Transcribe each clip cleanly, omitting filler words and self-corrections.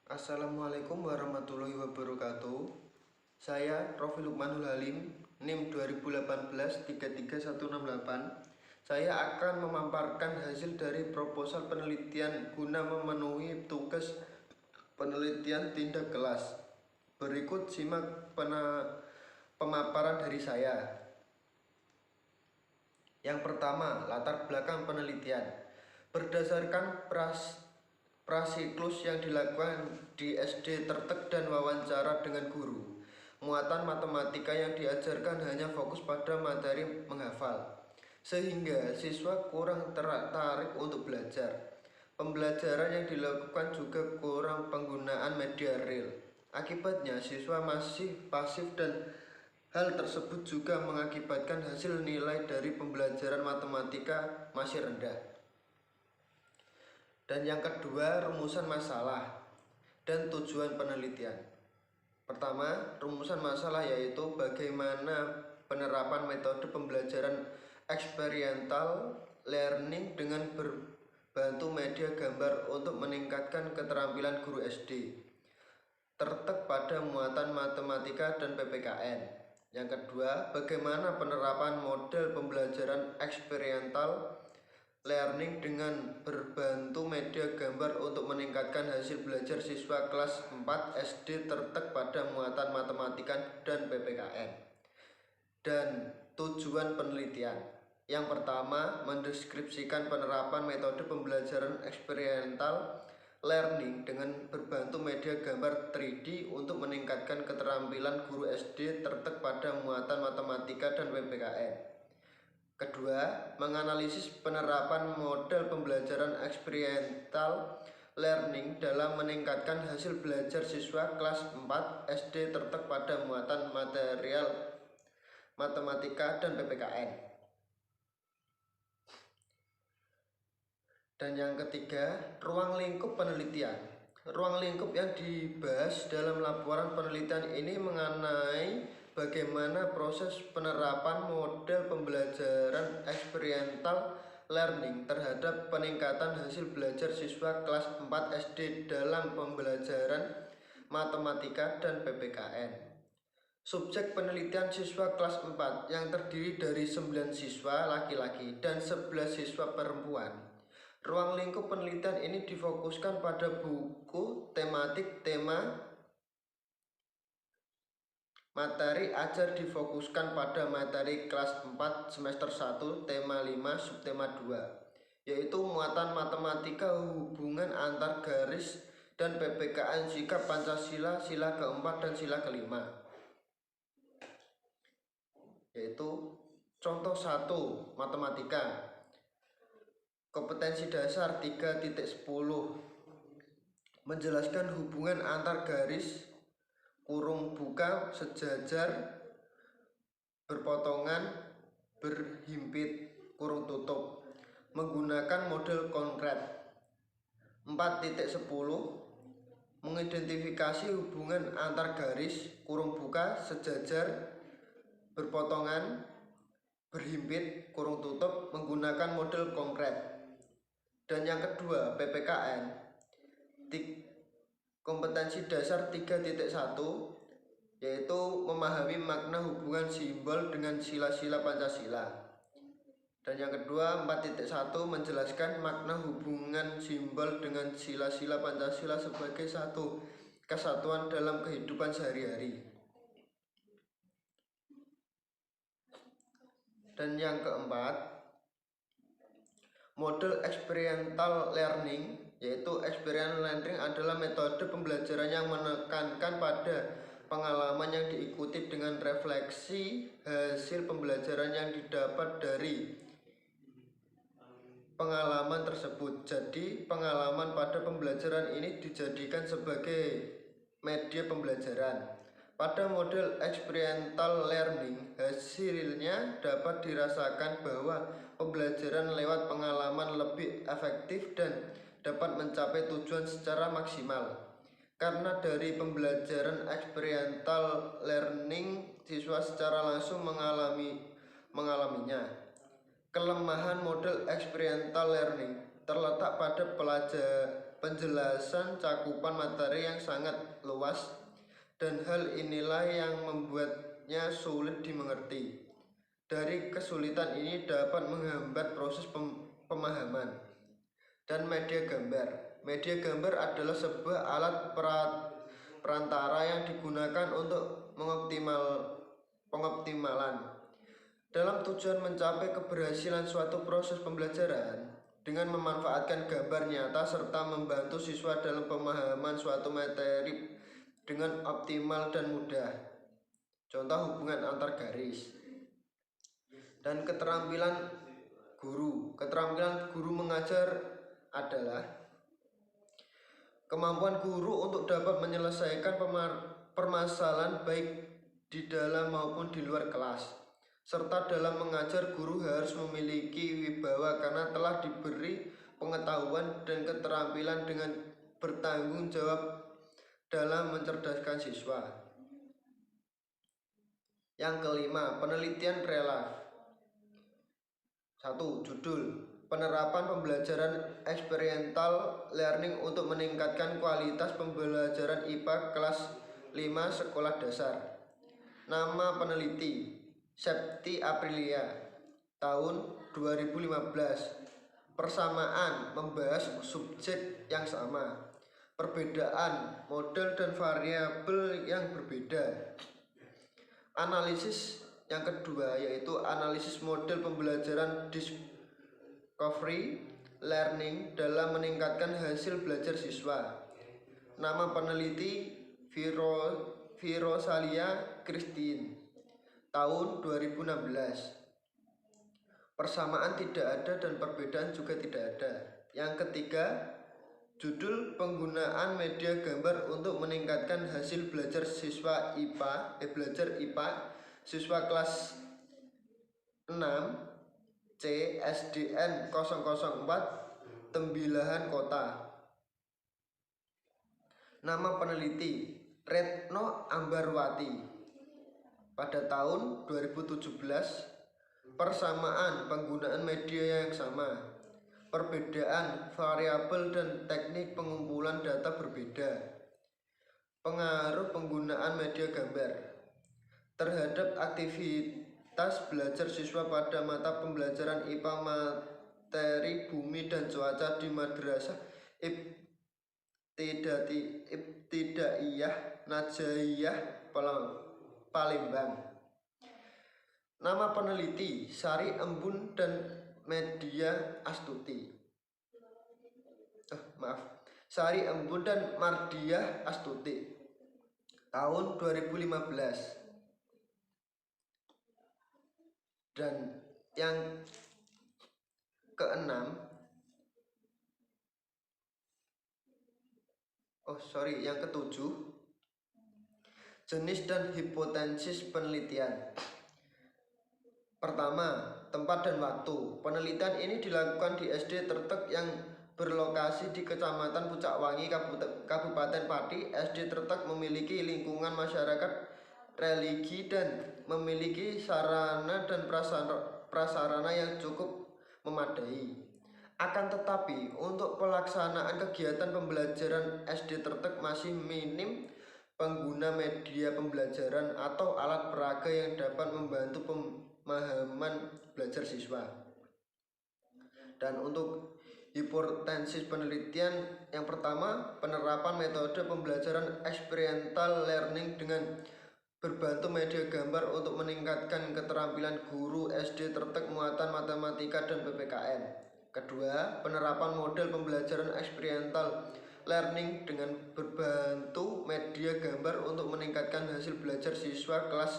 Assalamualaikum warahmatullahi wabarakatuh. Saya Rofi Lukmanul Halim, NIM 2018-33168. Saya akan memaparkan hasil dari proposal penelitian guna memenuhi tugas penelitian tindak kelas. Berikut simak pemaparan dari saya. Yang pertama, latar belakang penelitian. Berdasarkan prasiklus yang dilakukan di SD Tertek dan wawancara dengan guru, muatan matematika yang diajarkan hanya fokus pada materi menghafal, sehingga siswa kurang tertarik untuk belajar. Pembelajaran yang dilakukan juga kurang penggunaan media real. Akibatnya siswa masih pasif dan hal tersebut juga mengakibatkan hasil nilai dari pembelajaran matematika masih rendah. Dan yang kedua, rumusan masalah dan tujuan penelitian. Pertama, rumusan masalah yaitu bagaimana penerapan metode pembelajaran eksperimental learning dengan berbantu media gambar untuk meningkatkan keterampilan guru SD Tertek pada muatan matematika dan PPKN. Yang kedua, bagaimana penerapan model pembelajaran eksperimental learning dengan berbantu media gambar untuk meningkatkan hasil belajar siswa kelas 4 SD Tertek pada muatan matematika dan PPKN. Dan tujuan penelitian. Yang pertama, mendeskripsikan penerapan metode pembelajaran eksperimental learning dengan berbantu media gambar 3D untuk meningkatkan keterampilan guru SD Tertek pada muatan matematika dan PPKN. Kedua, menganalisis penerapan model pembelajaran eksperimental learning dalam meningkatkan hasil belajar siswa kelas 4 SD Tertek pada muatan material matematika dan PPKN. Dan yang ketiga, ruang lingkup penelitian. Ruang lingkup yang dibahas dalam laporan penelitian ini mengenai bagaimana proses penerapan model pembelajaran eksperimental learning terhadap peningkatan hasil belajar siswa kelas 4 SD dalam pembelajaran matematika dan PPKN. Subjek penelitian siswa kelas 4 yang terdiri dari 9 siswa laki-laki dan 11 siswa perempuan. Ruang lingkup penelitian ini difokuskan pada buku tematik tema materi ajar difokuskan pada materi kelas 4 semester 1 tema 5 subtema 2 yaitu muatan matematika hubungan antar garis dan PPKN sikap Pancasila sila keempat dan sila kelima. Yaitu contoh 1 matematika. Kompetensi dasar 3.10 menjelaskan hubungan antar garis kurung buka sejajar berpotongan berhimpit kurung tutup menggunakan model konkret. 4.10 mengidentifikasi hubungan antar garis kurung buka sejajar berpotongan berhimpit kurung tutup menggunakan model konkret. Dan yang kedua, PPKN kompetensi dasar 3.1 yaitu memahami makna hubungan simbol dengan sila-sila Pancasila. Dan yang kedua, 4.1 menjelaskan makna hubungan simbol dengan sila-sila Pancasila sebagai satu kesatuan dalam kehidupan sehari-hari. Dan yang keempat, model experiential learning, yaitu experiential learning adalah metode pembelajaran yang menekankan pada pengalaman yang diikuti dengan refleksi hasil pembelajaran yang didapat dari pengalaman tersebut. Jadi pengalaman pada pembelajaran ini dijadikan sebagai media pembelajaran. Pada model experiential learning, hasilnya dapat dirasakan bahwa pembelajaran lewat pengalaman lebih efektif dan dapat mencapai tujuan secara maksimal. Karena dari pembelajaran experiential learning, siswa secara langsung mengalaminya. Kelemahan model experiential learning terletak pada penjelasan cakupan materi yang sangat luas, dan hal inilah yang membuatnya sulit dimengerti. Dari kesulitan ini dapat menghambat proses pemahaman. Dan media gambar. Media gambar adalah sebuah alat perantara yang digunakan untuk pengoptimalan dalam tujuan mencapai keberhasilan suatu proses pembelajaran dengan memanfaatkan gambar nyata serta membantu siswa dalam pemahaman suatu materi dengan optimal dan mudah. Contoh hubungan antar garis. Dan keterampilan guru. Keterampilan guru mengajar adalah kemampuan guru untuk dapat menyelesaikan permasalahan baik di dalam maupun di luar kelas. Serta dalam mengajar guru harus memiliki wibawa karena telah diberi pengetahuan dan keterampilan dengan bertanggung jawab dalam mencerdaskan siswa. Yang kelima, penelitian relevan. 1. Judul: Penerapan pembelajaran experiential learning untuk meningkatkan kualitas pembelajaran IPA kelas 5 sekolah dasar. Nama peneliti: Septi Aprilia, tahun 2015. Persamaan: membahas subjek yang sama. Perbedaan: model dan variabel yang berbeda. Analisis yang kedua yaitu analisis model pembelajaran discovery learning dalam meningkatkan hasil belajar siswa. Nama peneliti Virosalia Christine, tahun 2016. Persamaan tidak ada dan perbedaan juga tidak ada. Yang ketiga, judul: penggunaan media gambar untuk meningkatkan hasil belajar siswa IPA, siswa kelas 6 C SDN 004 Tembilahan Kota. Nama peneliti: Retno Ambarwati, pada tahun 2017. Persamaan: penggunaan media yang sama. Perbedaan: variabel dan teknik pengumpulan data berbeda. Pengaruh penggunaan media gambar terhadap aktivitas belajar siswa pada mata pembelajaran IPA materi bumi dan cuaca di Madrasah Ibtidaiyah Najiyah Palembang. Nama peneliti: Sari Embun dan Media Astuti. Sari Embun dan Mardiah Astuti, tahun 2015. Dan yang keenam, yang ketujuh, jenis dan hipotesis penelitian. Pertama, tempat dan waktu. Penelitian ini dilakukan di SD Tertek yang berlokasi di Kecamatan Pucakwangi, Kabupaten Pati. SD Tertek memiliki lingkungan masyarakat religi dan memiliki sarana dan prasarana yang cukup memadai. Akan tetapi, untuk pelaksanaan kegiatan pembelajaran SD Tertek masih minim pengguna media pembelajaran atau alat peraga yang dapat membantu pemahaman belajar siswa. Dan untuk hipotesis penelitian yang pertama, penerapan metode pembelajaran experiential learning dengan berbantu media gambar untuk meningkatkan keterampilan guru SD Tertek muatan matematika dan PPKN. Kedua, penerapan model pembelajaran experiential learning dengan berbantu media gambar untuk meningkatkan hasil belajar siswa kelas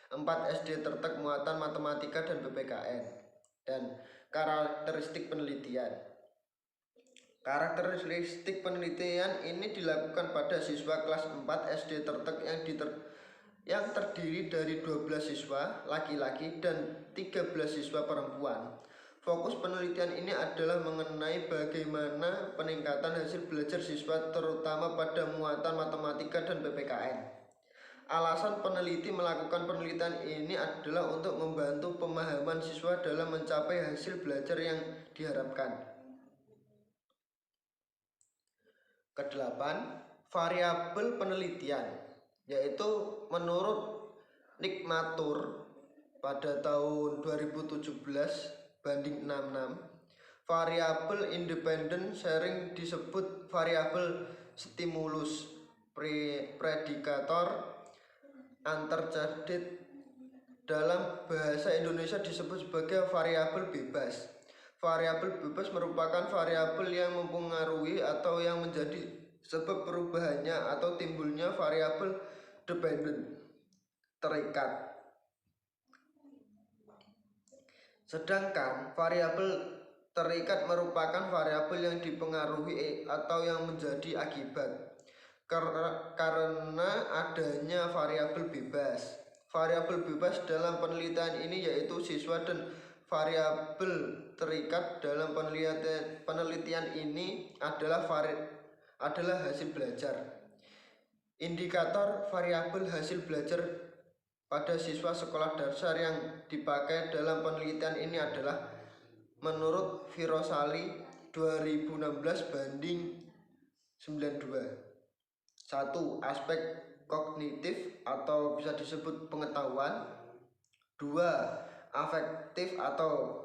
4 SD Tertek muatan matematika dan PPKN. Dan karakteristik penelitian. Karakteristik penelitian ini dilakukan pada siswa kelas 4 SD Tertek yang terdiri dari 12 siswa laki-laki dan 13 siswa perempuan. Fokus penelitian ini adalah mengenai bagaimana peningkatan hasil belajar siswa terutama pada muatan matematika dan PPKN. Alasan peneliti melakukan penelitian ini adalah untuk membantu pemahaman siswa dalam mencapai hasil belajar yang diharapkan. Kedelapan, variabel penelitian, yaitu menurut Nikmatur pada tahun 2017 banding 66, variabel independent sharing disebut variabel stimulus predikator antarcadit. Dalam bahasa Indonesia disebut sebagai variabel bebas. Variabel bebas merupakan variabel yang mempengaruhi atau yang menjadi sebab perubahannya atau timbulnya variabel dependent terikat. Sedangkan variabel terikat merupakan variabel yang dipengaruhi atau yang menjadi akibat karena adanya variabel bebas. Variabel bebas dalam penelitian ini yaitu siswa, dan variabel terikat dalam penelitian ini adalah hasil belajar. Indikator variabel hasil belajar pada siswa sekolah dasar yang dipakai dalam penelitian ini adalah menurut Virosali 2016 banding 92. 1. Aspek kognitif atau bisa disebut pengetahuan. 2. Afektif atau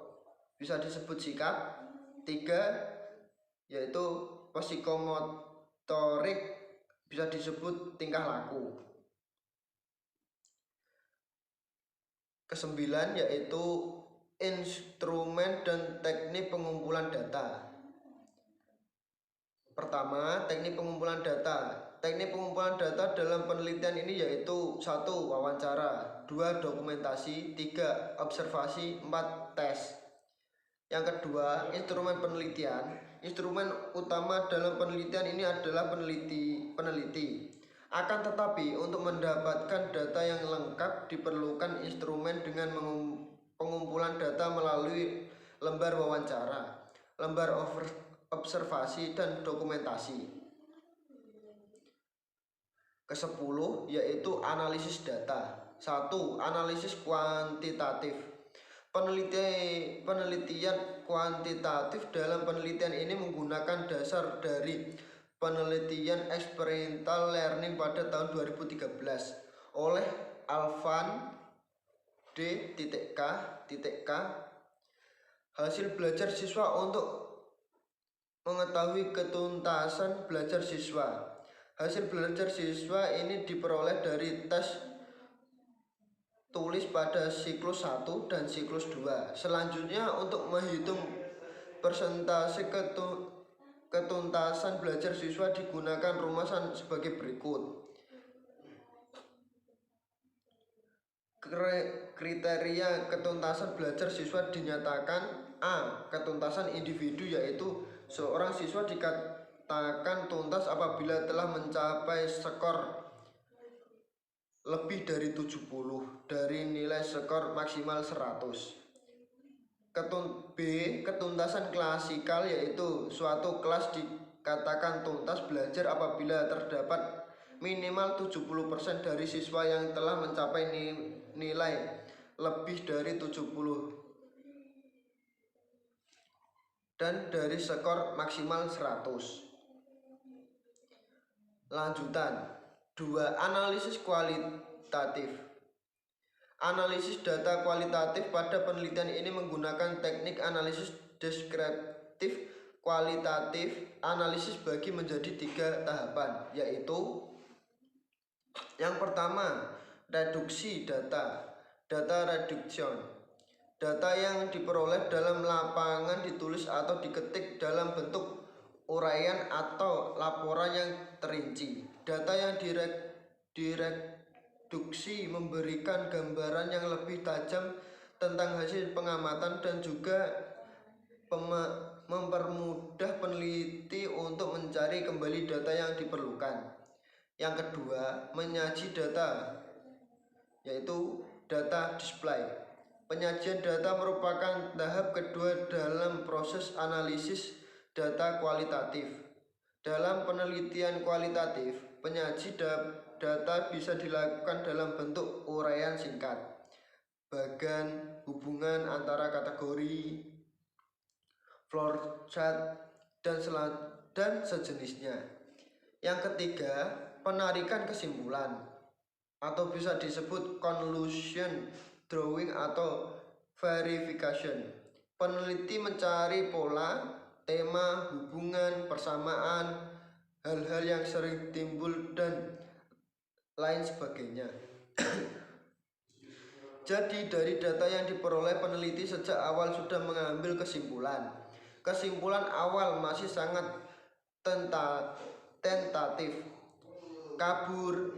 bisa disebut sikap. 3. Yaitu psikomotorik, bisa disebut tingkah laku. Kesembilan yaitu instrumen dan teknik pengumpulan data. Pertama, teknik pengumpulan data. Teknik pengumpulan data dalam penelitian ini yaitu 1. Wawancara, 2. Dokumentasi, 3. Observasi, 4. Tes. Yang kedua, instrumen penelitian. Instrumen utama dalam penelitian ini adalah peneliti. Akan tetapi untuk mendapatkan data yang lengkap diperlukan instrumen dengan pengumpulan data melalui lembar wawancara, lembar observasi, dan dokumentasi. Ke-10 yaitu analisis data. 1. Analisis kuantitatif. Penelitian kuantitatif dalam penelitian ini menggunakan dasar dari penelitian experiential learning pada tahun 2013 oleh Alvan D.K. Hasil belajar siswa untuk mengetahui ketuntasan belajar siswa. Hasil belajar siswa ini diperoleh dari tes tulis pada siklus 1 dan siklus 2. Selanjutnya untuk menghitung persentase ketuntasan belajar siswa digunakan rumusan sebagai berikut. Kriteria ketuntasan belajar siswa dinyatakan: A. Ketuntasan individu, yaitu seorang siswa dikatakan tuntas apabila telah mencapai skor lebih dari 70 dari nilai skor maksimal 100. B. Ketuntasan klasikal, yaitu suatu kelas dikatakan tuntas belajar apabila terdapat minimal 70% dari siswa yang telah mencapai nilai lebih dari 70 dan dari skor maksimal 100. Lanjutan. 2. Analisis kualitatif. Analisis data kualitatif pada penelitian ini menggunakan teknik analisis deskriptif kualitatif. Analisis bagi menjadi 3 tahapan, yaitu yang pertama, reduksi data. Data reduction. Data yang diperoleh dalam lapangan ditulis atau diketik dalam bentuk uraian atau laporan yang terinci. Data yang direduksi memberikan gambaran yang lebih tajam tentang hasil pengamatan dan juga mempermudah peneliti untuk mencari kembali data yang diperlukan. Yang kedua, menyaji data, yaitu data display. Penyajian data merupakan tahap kedua dalam proses analisis data kualitatif. Dalam penelitian kualitatif, penyaji data bisa dilakukan dalam bentuk uraian singkat, bagan, hubungan antara kategori, flowchart, dan sejenisnya. Yang ketiga, penarikan kesimpulan atau bisa disebut conclusion drawing atau verification. Peneliti mencari pola, tema, hubungan, persamaan, hal-hal yang sering timbul dan lain sebagainya. Jadi dari data yang diperoleh peneliti sejak awal sudah mengambil kesimpulan. Kesimpulan awal masih sangat tentatif, kabur,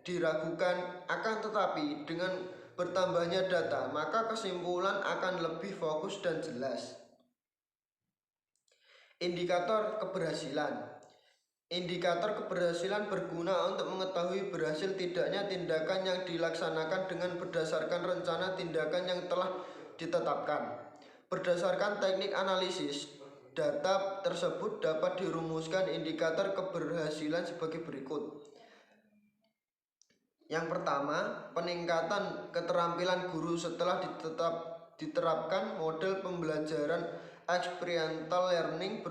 diragukan, akan tetapi dengan bertambahnya data maka kesimpulan akan lebih fokus dan jelas. Indikator keberhasilan. Indikator keberhasilan berguna untuk mengetahui berhasil tidaknya tindakan yang dilaksanakan dengan berdasarkan rencana tindakan yang telah ditetapkan. Berdasarkan teknik analisis, data tersebut dapat dirumuskan indikator keberhasilan sebagai berikut. Yang pertama, peningkatan keterampilan guru setelah diterapkan model pembelajaran experiential learning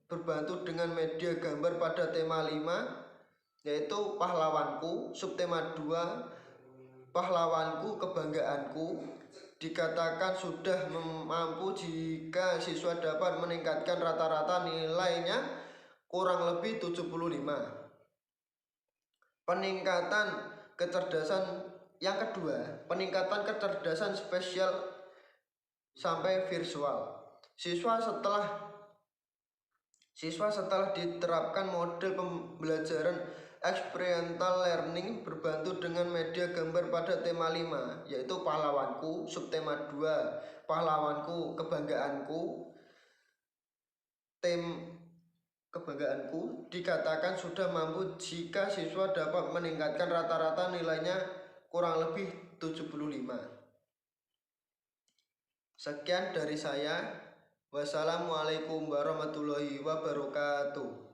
berbantu dengan media gambar pada tema 5, yaitu pahlawanku. Subtema 2, pahlawanku kebanggaanku, dikatakan sudah mampu jika siswa dapat meningkatkan rata-rata nilainya kurang lebih 75. Peningkatan kecerdasan yang kedua, peningkatan kecerdasan spesial sampai visual. Siswa setelah diterapkan model pembelajaran experiential learning berbantu dengan media gambar pada tema 5, yaitu pahlawanku. Subtema 2, pahlawanku kebanggaanku, kebanggaanku, dikatakan sudah mampu jika siswa dapat meningkatkan rata-rata nilainya kurang lebih 75. Sekian dari saya. Wassalamualaikum warahmatullahi wabarakatuh.